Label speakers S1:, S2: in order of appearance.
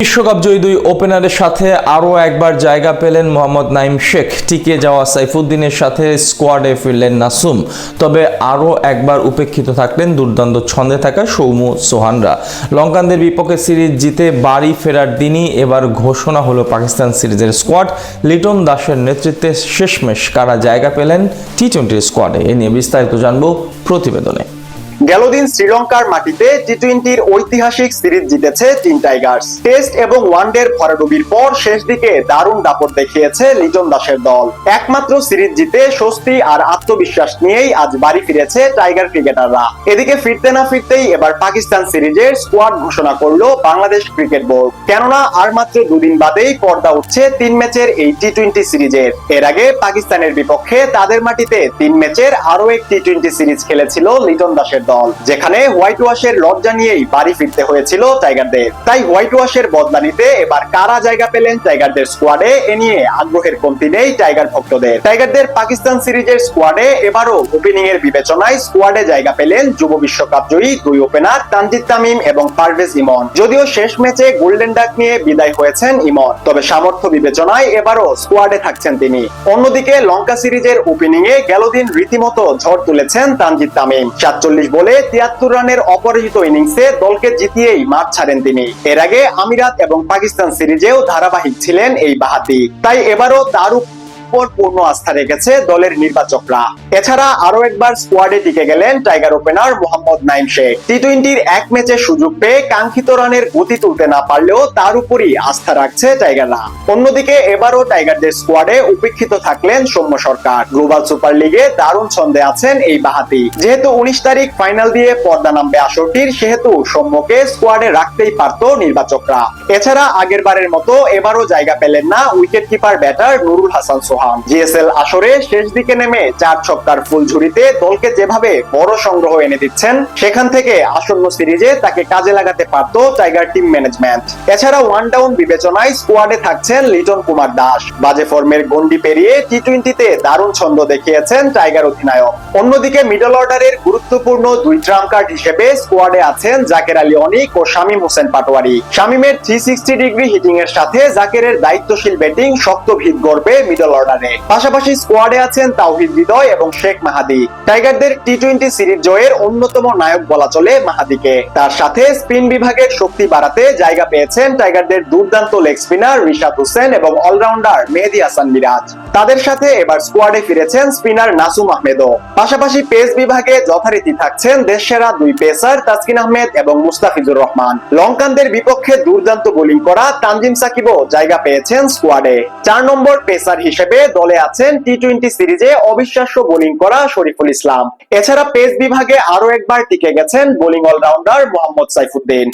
S1: বিশ্বকাপ জয়ী দুই ওপেনারের সাথে আরও একবার জায়গা পেলেন মোহাম্মদ নাঈম শেখ। টিকে যাওয়া সাইফুদ্দিনের সাথে স্কোয়াডে ফিরলেন নাসুম। তবে আরও একবার উপেক্ষিত থাকলেন দুর্দান্ত ছন্দে থাকা সৌম্য সোহানরা। লঙ্কানদের বিপক্ষে সিরিজ জিতে বাড়ি ফেরার দিনই এবার ঘোষণা হলো পাকিস্তান সিরিজের স্কোয়াড। লিটন দাসের নেতৃত্বে শেষমেশ কারা জায়গা পেলেন টি-20 স্কোয়াডে, এ নিয়ে বিস্তারিত জানবো প্রতিবেদনে।
S2: গেল দিন শ্রীলঙ্কার মাটিতে টি-20-র ঐতিহাসিক সিরিজ জিতেছে টিম টাইগার্স। টেস্ট এবং ওয়ানডের ভরাডুবির পর শেষ দিকে দারুণ দাপট দেখিয়েছে লিটন দাসের দল। একমাত্র সিরিজ জিতে স্বস্তি আর আত্মবিশ্বাস নিয়েই আজ বাড়ি ফিরেছে টাইগার ক্রিকেটাররা। এদিকে ফিরতে না ফিরতেই এবার পাকিস্তান সিরিজের স্কোয়াড ঘোষণা করলো বাংলাদেশ ক্রিকেট বোর্ড। কেননা আর মাত্র দুদিন বাদেই পর্দা উঠছে 3 ম্যাচের এই টি-20 সিরিজের। এর আগে পাকিস্তানের বিপক্ষে তাদের মাটিতে 3 ম্যাচের আরো এক টি-20 সিরিজ খেলেছিল লিটন দাসের দল, যেখানে হোয়াইট ওয়াশের লজ্জা নিয়েই বাড়ি ফিরতে হয়েছিল টাইগারদের। তাই হোয়াইট ওয়াশের বদলা নিতে এবার কারা জায়গা পেলেন টাইগারদের স্কোয়াডে, এ নিয়ে আগ্রহের কমতি নেই টাইগার ভক্তদের। টাইগারদের পাকিস্তান সিরিজের স্কোয়াডে এবারও ওপেনিং এর বিবেচনায় স্কোয়াডে জায়গা পেলেন যুব বিশ্বকাপ জয়ী দুই ওপেনার তানজিদ তামিম এবং পারভেজ ইমন। যদিও শেষ ম্যাচে গোল্ডেন ডাক নিয়ে বিদায় হয়েছেন ইমন, তবে সামর্থ্য বিবেচনায় এবারও স্কোয়াডে থাকছেন তিনি। অন্যদিকে লঙ্কা সিরিজের ওপেনিং এ গেল দিন রীতিমতো ঝড় তুলেছেন তানজিদ তামিম। 47 বলে 73 রানের অপরাজিত ইনিংসে দলকে জিতিয়েই মাঠ ছাড়েন তিনি। এর আগে আমিরাত এবং পাকিস্তান সিরিজেও ধারাবাহিক ছিলেন এই বাঁহাতি। তাই এবারও তার পূর্ণ আস্থা রেখেছে দলের নির্বাচকরা। এছাড়া আরো একবার স্কোয়াডে টিকে গেলেন টাইগার ওপেনার মোহাম্মদ নাঈম শেখ। টি-20-র এক ম্যাচে সুযোগ পেয়ে কাঙ্ক্ষিত রানের গতি তুলতে না পারলেও তার উপরই আস্থা রাখছে টাইগাররা। অন্যদিকে এবারও টাইগারদের স্কোয়াডে উপেক্ষিত থাকলেন সৌম্য সরকার। গ্লোবাল সুপার লিগে দারুণ ছন্দে আছেন এই বাঁহাতি। যেহেতু 19 তারিখ ফাইনাল দিয়ে পর্দা নামবে আসরটির, সেহেতু সৌম্যকে স্কোয়াডে রাখতেই পারত নির্বাচকরা। এছাড়া আগের বারের মতো এবারও জায়গা পেলেন না wicket keeper batter Nurul Hasan Sohan. GSL আসরে শেষ দিকে নেমে 4 ছক্কার ফুলঝুরিতে দলকে যেভাবে বড় সংগ্রহ এনে দিচ্ছেন, সেখান থেকে আসন্ন সিরিজে তাকে কাজে লাগাতে পারত টাইগার টিম ম্যানেজমেন্ট। এছাড়া ওয়ান ডাউন বিবেচনায় স্কোয়াডে থাকছেন লিটন কুমার দাস। বাজে ফর্মের গন্ডি পেরিয়ে টি-20-তে দারুণ ছন্দ দেখিয়েছেন টাইগার অধিনায়ক। অন্যদিকে মিডল অর্ডারের গুরুত্বপূর্ণ দুই ট্রাম্প কার্ড হিসেবে স্কোয়াডে আছেন জাকের আলী অনিক ও শামীম হোসেন পাটোয়ারি। শামীমের 360 ডিগ্রি হিটিং এর সাথে জাকেরের দায়িত্বশীল ব্যাটিং শক্ত ভিত গড়বে মিডল অর্ডারে। পাশাপাশি স্কোয়াডে আছেন তাওহিদ হৃদয় এবং শেখ মাহাদি। টাইগারদের টি-20 সিরিজ জয়ের অন্যতম নায়ক বলা চলে মাহাদিকে। তার সাথে স্পিন বিভাগের শক্তি বাড়াতে জায়গা পেয়েছেন টাইগারদের দুর্দান্ত লেগ স্পিনার রিশাদ হোসেন এবং অলরাউন্ডার মেহেদী হাসান মিরাজ। তাদের সাথে এবার স্কোয়াডে ফিরেছেন স্পিনার নাসুম আহমেদও। পাশাপাশি পেস বিভাগে যথারীতি থাকছেন দেশসেরা দুই পেসার তাসকিন আহমেদ এবং মুস্তাফিজুর রহমান। লঙ্কানদের বিপক্ষে দুর্দান্ত বোলিং করা তানজিম সাকিবও জায়গা পেয়েছেন স্কোয়াডে। 4 নম্বর পেসার হিসেবে দলে আছেন টি-20 সিরিজে অবিশ্বাস্য বোলিং করা শরীফুল ইসলাম। এছাড়া পেস বিভাগে আরো একবার টিকে গেছেন বোলিং অলরাউন্ডার মোহাম্মদ সাইফুদ্দিন।